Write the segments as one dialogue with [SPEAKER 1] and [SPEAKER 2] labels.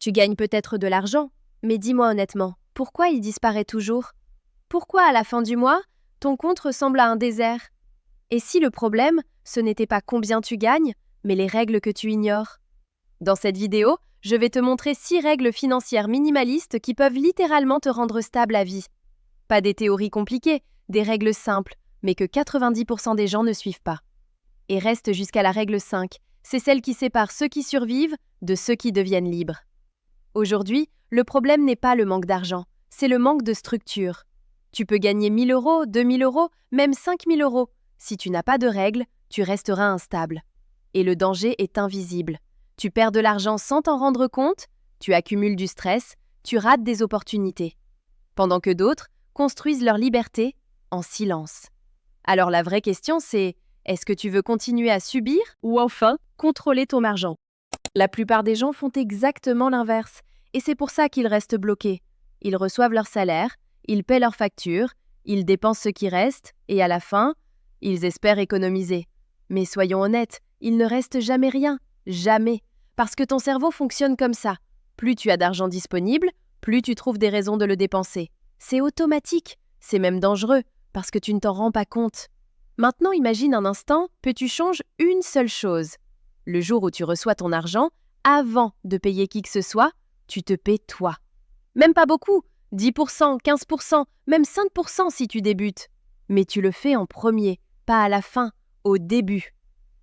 [SPEAKER 1] Tu gagnes peut-être de l'argent, mais dis-moi honnêtement, pourquoi il disparaît toujours? Pourquoi à la fin du mois, ton compte ressemble à un désert? Et si le problème, ce n'était pas combien tu gagnes, mais les règles que tu ignores? Dans cette vidéo, je vais te montrer 6 règles financières minimalistes qui peuvent littéralement te rendre stable à vie. Pas des théories compliquées, des règles simples, mais que 90% des gens ne suivent pas. Et reste jusqu'à la règle 5, c'est celle qui sépare ceux qui survivent de ceux qui deviennent libres. Aujourd'hui, le problème n'est pas le manque d'argent, c'est le manque de structure. Tu peux gagner 1 000 euros, 2 000 euros, même 5 000 euros. Si tu n'as pas de règles, tu resteras instable. Et le danger est invisible. Tu perds de l'argent sans t'en rendre compte, tu accumules du stress, tu rates des opportunités. Pendant que d'autres construisent leur liberté en silence. Alors la vraie question c'est, est-ce que tu veux continuer à subir ou enfin contrôler ton argent? La plupart des gens font exactement l'inverse, et c'est pour ça qu'ils restent bloqués. Ils reçoivent leur salaire, ils paient leurs factures, ils dépensent ce qui reste, et à la fin, ils espèrent économiser. Mais soyons honnêtes, il ne reste jamais rien, jamais, parce que ton cerveau fonctionne comme ça. Plus tu as d'argent disponible, plus tu trouves des raisons de le dépenser. C'est automatique, c'est même dangereux, parce que tu ne t'en rends pas compte. Maintenant, imagine un instant que tu changes une seule chose. Le jour où tu reçois ton argent, avant de payer qui que ce soit, tu te paies toi. Même pas beaucoup, 10%, 15%, même 5% si tu débutes. Mais tu le fais en premier, pas à la fin, au début.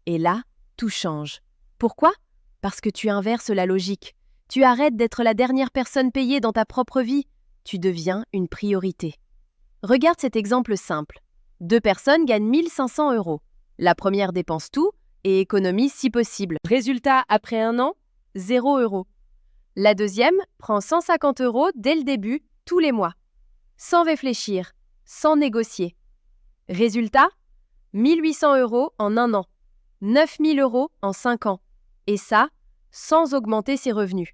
[SPEAKER 1] Et là, tout change. Pourquoi? Parce que tu inverses la logique. Tu arrêtes d'être la dernière personne payée dans ta propre vie. Tu deviens une priorité. Regarde cet exemple simple. 2 personnes gagnent 1 500 euros. La première dépense tout et économise si possible. Résultat, après un an, 0 euros. La deuxième prend 150 euros dès le début, tous les mois. Sans réfléchir, sans négocier. Résultat, 1 800 euros en un an. 9 000 euros en 5 ans. Et ça, sans augmenter ses revenus.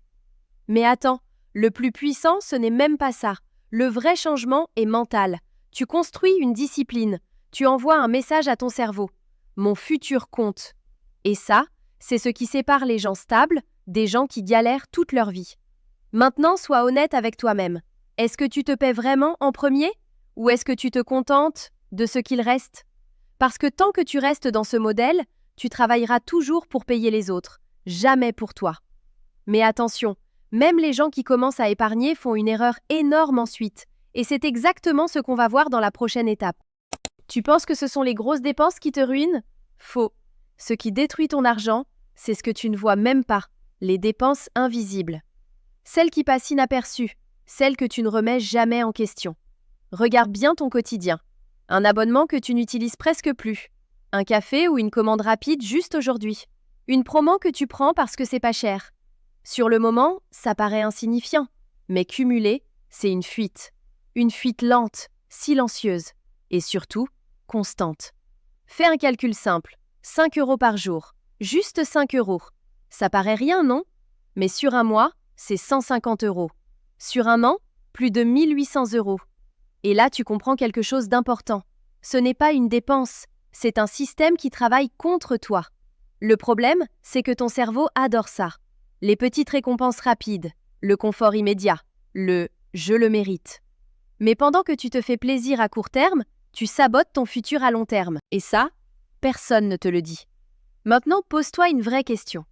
[SPEAKER 1] Mais attends, le plus puissant, ce n'est même pas ça. Le vrai changement est mental. Tu construis une discipline. Tu envoies un message à ton cerveau. Mon futur compte. Et ça, c'est ce qui sépare les gens stables des gens qui galèrent toute leur vie. Maintenant, sois honnête avec toi-même. Est-ce que tu te paies vraiment en premier? Ou est-ce que tu te contentes de ce qu'il reste? Parce que tant que tu restes dans ce modèle, tu travailleras toujours pour payer les autres, jamais pour toi. Mais attention, même les gens qui commencent à épargner font une erreur énorme ensuite. Et c'est exactement ce qu'on va voir dans la prochaine étape. Tu penses que ce sont les grosses dépenses qui te ruinent? Faux. Ce qui détruit ton argent, c'est ce que tu ne vois même pas, les dépenses invisibles. Celles qui passent inaperçues, celles que tu ne remets jamais en question. Regarde bien ton quotidien. Un abonnement que tu n'utilises presque plus. Un café ou une commande rapide juste aujourd'hui. Une promo que tu prends parce que c'est pas cher. Sur le moment, ça paraît insignifiant, mais cumulé, c'est une fuite. Une fuite lente, silencieuse et surtout constante. Fais un calcul simple, 5 euros par jour, juste 5 euros. Ça paraît rien, non? Mais sur un mois, c'est 150 euros. Sur un an, plus de 1 800 euros. Et là, tu comprends quelque chose d'important. Ce n'est pas une dépense, c'est un système qui travaille contre toi. Le problème, c'est que ton cerveau adore ça. Les petites récompenses rapides, le confort immédiat, le « je le mérite ». Mais pendant que tu te fais plaisir à court terme, tu sabotes ton futur à long terme. Et ça, personne ne te le dit. Maintenant, pose-toi une vraie question.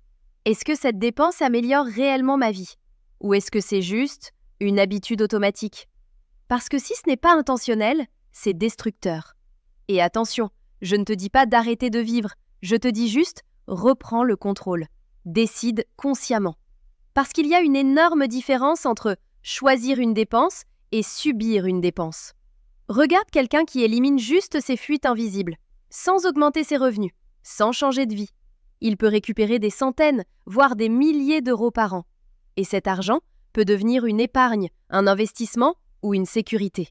[SPEAKER 1] Est-ce que cette dépense améliore réellement ma vie? Ou est-ce que c'est juste une habitude automatique? Parce que si ce n'est pas intentionnel, c'est destructeur. Et attention, je ne te dis pas d'arrêter de vivre, je te dis juste, reprends le contrôle. Décide consciemment. Parce qu'il y a une énorme différence entre choisir une dépense et subir une dépense. Regarde quelqu'un qui élimine juste ses fuites invisibles, sans augmenter ses revenus, sans changer de vie. Il peut récupérer des centaines, voire des milliers d'euros par an. Et cet argent peut devenir une épargne, un investissement ou une sécurité.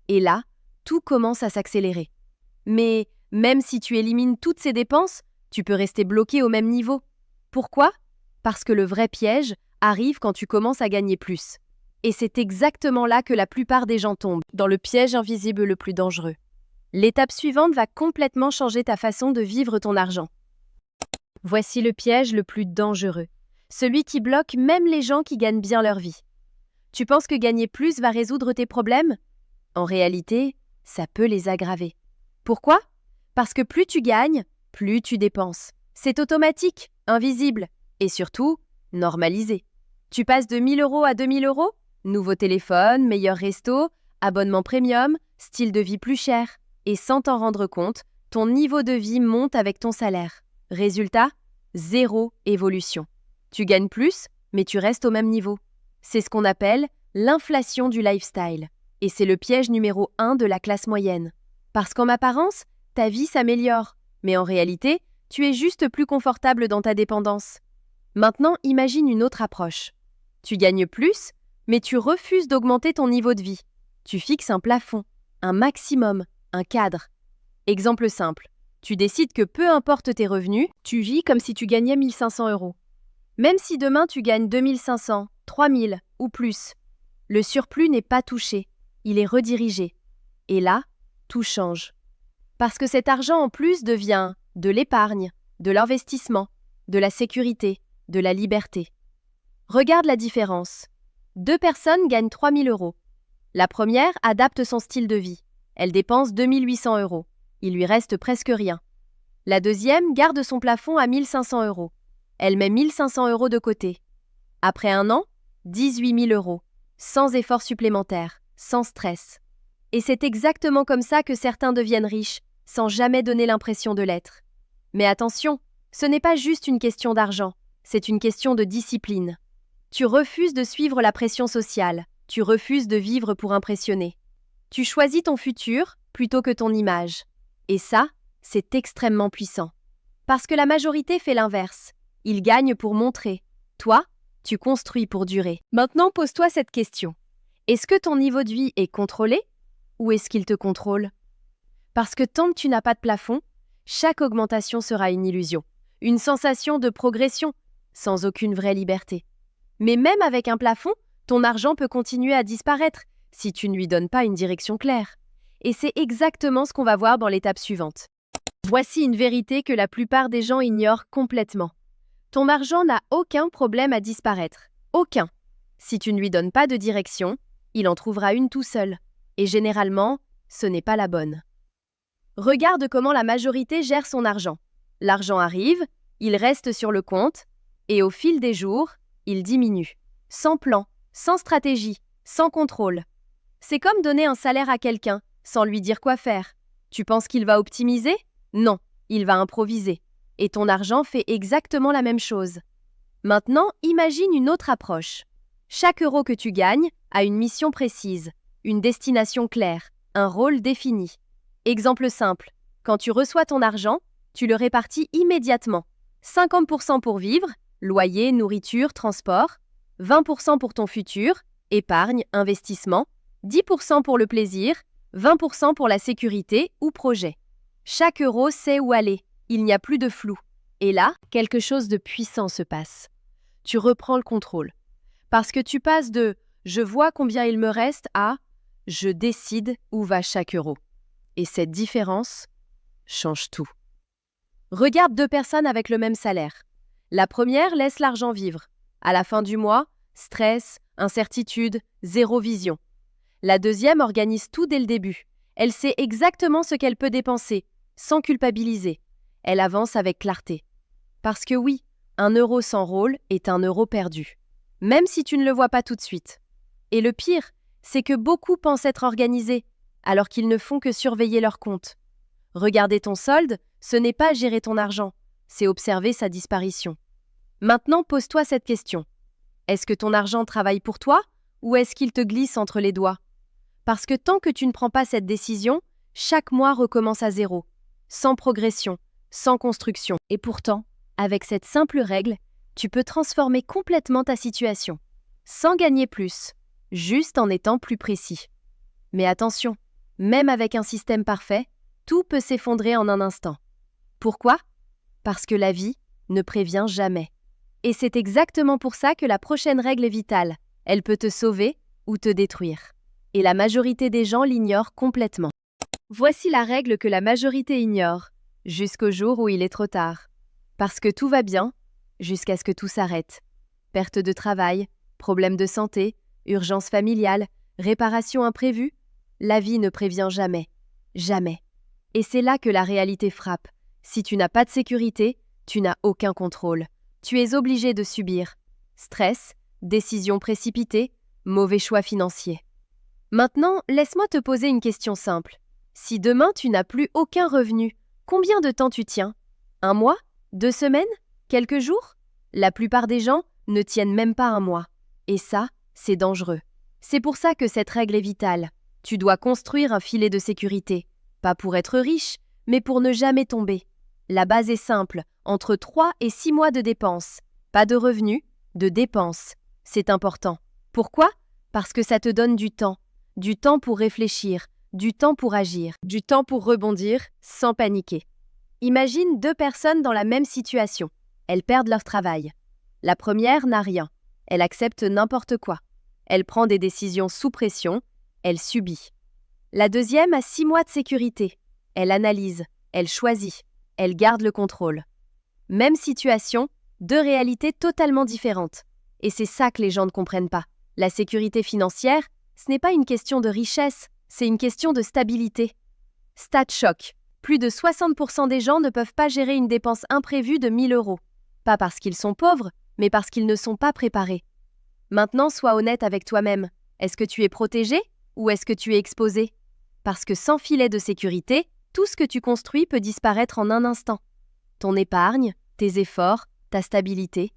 [SPEAKER 1] Et là, tout commence à s'accélérer. Mais même si tu élimines toutes ces dépenses, tu peux rester bloqué au même niveau. Pourquoi? Parce que le vrai piège arrive quand tu commences à gagner plus. Et c'est exactement là que la plupart des gens tombent, dans le piège invisible le plus dangereux. L'étape suivante va complètement changer ta façon de vivre ton argent. Voici le piège le plus dangereux. celui qui bloque même les gens qui gagnent bien leur vie. Tu penses que gagner plus va résoudre tes problèmes? En réalité, ça peut les aggraver. Pourquoi? Parce que plus tu gagnes, plus tu dépenses. C'est automatique, invisible et surtout normalisé. Tu passes de 1 000 € à 2 000 €? Nouveau téléphone, meilleur resto, abonnement premium, style de vie plus cher. Et sans t'en rendre compte, ton niveau de vie monte avec ton salaire. Résultat, zéro évolution. Tu gagnes plus, mais tu restes au même niveau. C'est ce qu'on appelle l'inflation du lifestyle. Et c'est le piège numéro 1 de la classe moyenne. Parce qu'en apparence, ta vie s'améliore. Mais en réalité, tu es juste plus confortable dans ta dépendance. Maintenant, imagine une autre approche. Tu gagnes plus, mais tu refuses d'augmenter ton niveau de vie. Tu fixes un plafond, un maximum, un cadre. Exemple simple, tu décides que peu importe tes revenus, tu vis comme si tu gagnais 1 500 €. Même si demain tu gagnes 2 500, 3 000 ou plus, le surplus n'est pas touché, il est redirigé. Et là, tout change. Parce que cet argent en plus devient de l'épargne, de l'investissement, de la sécurité, de la liberté. Regarde la différence. 2 personnes gagnent 3 000 €. La première adapte son style de vie. Elle dépense 2 800 €. Il lui reste presque rien. La deuxième garde son plafond à 1 500 €. Elle met 1 500 € de côté. Après un an, 18 000 €, sans effort supplémentaire, sans stress. Et c'est exactement comme ça que certains deviennent riches, sans jamais donner l'impression de l'être. Mais attention, ce n'est pas juste une question d'argent, c'est une question de discipline. Tu refuses de suivre la pression sociale, tu refuses de vivre pour impressionner. Tu choisis ton futur plutôt que ton image. Et ça, c'est extrêmement puissant. Parce que la majorité fait l'inverse. Ils gagnent pour montrer. Toi, tu construis pour durer. Maintenant, pose-toi cette question. Est-ce que ton niveau de vie est contrôlé ou est-ce qu'il te contrôle? Parce que tant que tu n'as pas de plafond, chaque augmentation sera une illusion, une sensation de progression, sans aucune vraie liberté. Mais même avec un plafond, ton argent peut continuer à disparaître si tu ne lui donnes pas une direction claire. Et c'est exactement ce qu'on va voir dans l'étape suivante. Voici une vérité que la plupart des gens ignorent complètement. Ton argent n'a aucun problème à disparaître. Aucun. Si tu ne lui donnes pas de direction, il en trouvera une tout seul. Et généralement, ce n'est pas la bonne. Regarde comment la majorité gère son argent. L'argent arrive, il reste sur le compte, et au fil des jours, il diminue. Sans plan, sans stratégie, sans contrôle. C'est comme donner un salaire à quelqu'un, sans lui dire quoi faire. Tu penses qu'il va optimiser? Non, il va improviser. Et ton argent fait exactement la même chose. Maintenant, imagine une autre approche. Chaque euro que tu gagnes a une mission précise, une destination claire, un rôle défini. Exemple simple, quand tu reçois ton argent, tu le répartis immédiatement. 50% pour vivre, loyer, nourriture, transport, 20% pour ton futur, épargne, investissement, 10% pour le plaisir, 20% pour la sécurité ou projet. Chaque euro sait où aller, il n'y a plus de flou. Et là, quelque chose de puissant se passe. Tu reprends le contrôle. Parce que tu passes de « je vois combien il me reste » à « je décide où va chaque euro ». Et cette différence change tout. Regarde 2 personnes avec le même salaire. La première laisse l'argent vivre. À la fin du mois, stress, incertitude, zéro vision. La deuxième organise tout dès le début. Elle sait exactement ce qu'elle peut dépenser, sans culpabiliser. Elle avance avec clarté. Parce que oui, 1 euro sans rôle est 1 euro perdu. Même si tu ne le vois pas tout de suite. Et le pire, c'est que beaucoup pensent être organisés, alors qu'ils ne font que surveiller leur compte. Regarder ton solde, ce n'est pas gérer ton argent, c'est observer sa disparition. Maintenant, pose-toi cette question. Est-ce que ton argent travaille pour toi ou est-ce qu'il te glisse entre les doigts? Parce que tant que tu ne prends pas cette décision, chaque mois recommence à zéro, sans progression, sans construction. Et pourtant, avec cette simple règle, tu peux transformer complètement ta situation, sans gagner plus, juste en étant plus précis. Mais attention, même avec un système parfait, tout peut s'effondrer en un instant. Pourquoi? Parce que la vie ne prévient jamais. Et c'est exactement pour ça que la prochaine règle est vitale. Elle peut te sauver ou te détruire. Et la majorité des gens l'ignorent complètement. Voici la règle que la majorité ignore, jusqu'au jour où il est trop tard. Parce que tout va bien, jusqu'à ce que tout s'arrête. perte de travail, problème de santé, urgence familiale, réparation imprévue. La vie ne prévient jamais. Jamais. Et c'est là que la réalité frappe. Si tu n'as pas de sécurité, tu n'as aucun contrôle. Tu es obligé de subir. Stress, décisions précipitées, mauvais choix financiers. Maintenant, laisse-moi te poser une question simple. Si demain tu n'as plus aucun revenu, combien de temps tu tiens? 1 mois? 2 semaines? Quelques jours? La plupart des gens ne tiennent même pas 1 mois. Et ça, c'est dangereux. C'est pour ça que cette règle est vitale. Tu dois construire un filet de sécurité. Pas pour être riche, mais pour ne jamais tomber. La base est simple, entre 3 et 6 mois de dépenses. Pas de revenus, de dépenses. C'est important. Pourquoi? Parce que ça te donne du temps. Du temps pour réfléchir, du temps pour agir, du temps pour rebondir sans paniquer. Imagine 2 personnes dans la même situation. Elles perdent leur travail. La première n'a rien. Elle accepte n'importe quoi. Elle prend des décisions sous pression. Elle subit. La deuxième a 6 mois de sécurité. Elle analyse. Elle choisit. Elle garde le contrôle. Même situation, 2 réalités totalement différentes. Et c'est ça que les gens ne comprennent pas. La sécurité financière, ce n'est pas une question de richesse, c'est une question de stabilité. Stat choc. Plus de 60% des gens ne peuvent pas gérer une dépense imprévue de 1 000 €. Pas parce qu'ils sont pauvres, mais parce qu'ils ne sont pas préparés. Maintenant, sois honnête avec toi-même. Est-ce que tu es protégé ou est-ce que tu es exposé? Parce que sans filet de sécurité, tout ce que tu construis peut disparaître en un instant. Ton épargne, tes efforts, ta stabilité.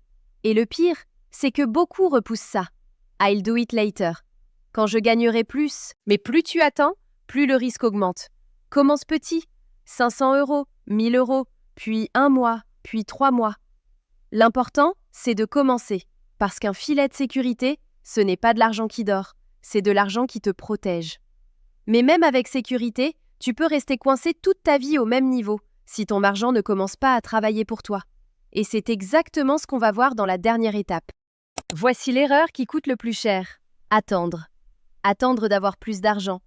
[SPEAKER 1] Et le pire, c'est que beaucoup repoussent ça. I'll do it later. Quand je gagnerai plus. Mais plus tu attends, plus le risque augmente. Commence petit. 500 €, 1 000 €, puis 1 mois, puis 3 mois. L'important, c'est de commencer. Parce qu'un filet de sécurité, ce n'est pas de l'argent qui dort, c'est de l'argent qui te protège. Mais même avec sécurité, tu peux rester coincé toute ta vie au même niveau si ton argent ne commence pas à travailler pour toi. Et c'est exactement ce qu'on va voir dans la dernière étape. Voici l'erreur qui coûte le plus cher. Attendre. Attendre d'avoir plus d'argent.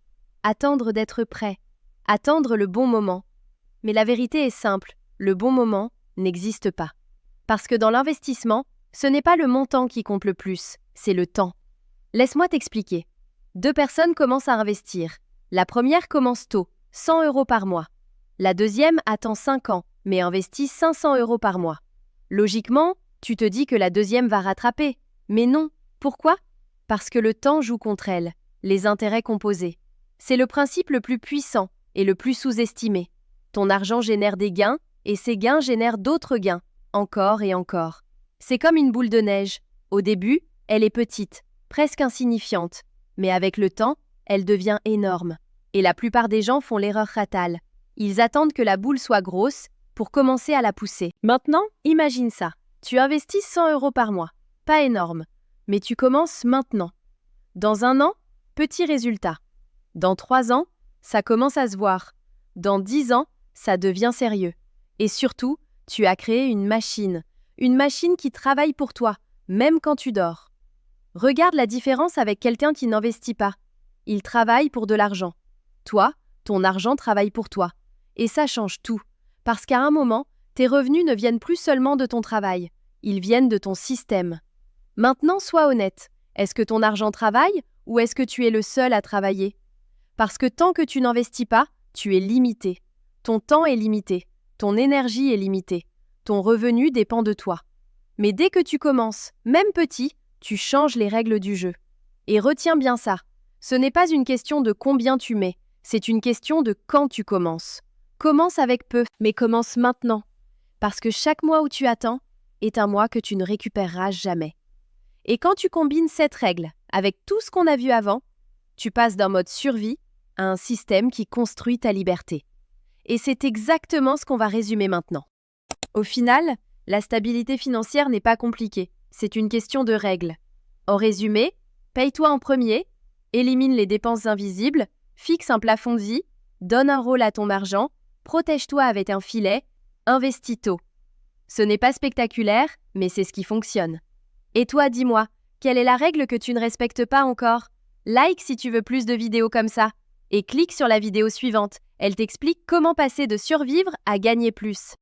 [SPEAKER 1] Attendre d'être prêt. Attendre le bon moment. Mais la vérité est simple, le bon moment n'existe pas. Parce que dans l'investissement, ce n'est pas le montant qui compte le plus, c'est le temps. Laisse-moi t'expliquer. 2 personnes commencent à investir. La première commence tôt, 100 € par mois. La deuxième attend 5 ans, mais investit 500 € par mois. Logiquement, tu te dis que la deuxième va rattraper. Mais non. Pourquoi? Parce que le temps joue contre elle, les intérêts composés. C'est le principe le plus puissant et le plus sous-estimé. Ton argent génère des gains, et ces gains génèrent d'autres gains, encore et encore. C'est comme une boule de neige. Au début, elle est petite, presque insignifiante. Mais avec le temps, elle devient énorme. Et la plupart des gens font l'erreur fatale. Ils attendent que la boule soit grosse pour commencer à la pousser. Maintenant, imagine ça. Tu investis 100 € par mois. Pas énorme. Mais tu commences maintenant. Dans 1 an, petit résultat. Dans 3 ans, ça commence à se voir. Dans 10 ans, ça devient sérieux. Et surtout, tu as créé une machine qui travaille pour toi, même quand tu dors. Regarde la différence avec quelqu'un qui n'investit pas. Il travaille pour de l'argent. Toi, ton argent travaille pour toi. Et ça change tout. Parce qu'à un moment, tes revenus ne viennent plus seulement de ton travail. Ils viennent de ton système. Maintenant, sois honnête. Est-ce que ton argent travaille ou est-ce que tu es le seul à travailler? Parce que tant que tu n'investis pas, tu es limité. Ton temps est limité. Ton énergie est limitée. Ton revenu dépend de toi. Mais dès que tu commences, même petit, tu changes les règles du jeu. Et retiens bien ça. Ce n'est pas une question de combien tu mets, c'est une question de quand tu commences. Commence avec peu, mais commence maintenant. Parce que chaque mois où tu attends est un mois que tu ne récupéreras jamais. Et quand tu combines cette règle avec tout ce qu'on a vu avant, tu passes d'un mode survie à un système qui construit ta liberté. Et c'est exactement ce qu'on va résumer maintenant. Au final, la stabilité financière n'est pas compliquée, c'est une question de règles. En résumé, paye-toi en premier, élimine les dépenses invisibles, fixe un plafond de vie, donne un rôle à ton argent, protège-toi avec un filet, investis tôt. Ce n'est pas spectaculaire, mais c'est ce qui fonctionne. Et toi, dis-moi, quelle est la règle que tu ne respectes pas encore? Like si tu veux plus de vidéos comme ça. Et clique sur la vidéo suivante, elle t'explique comment passer de survivre à gagner plus.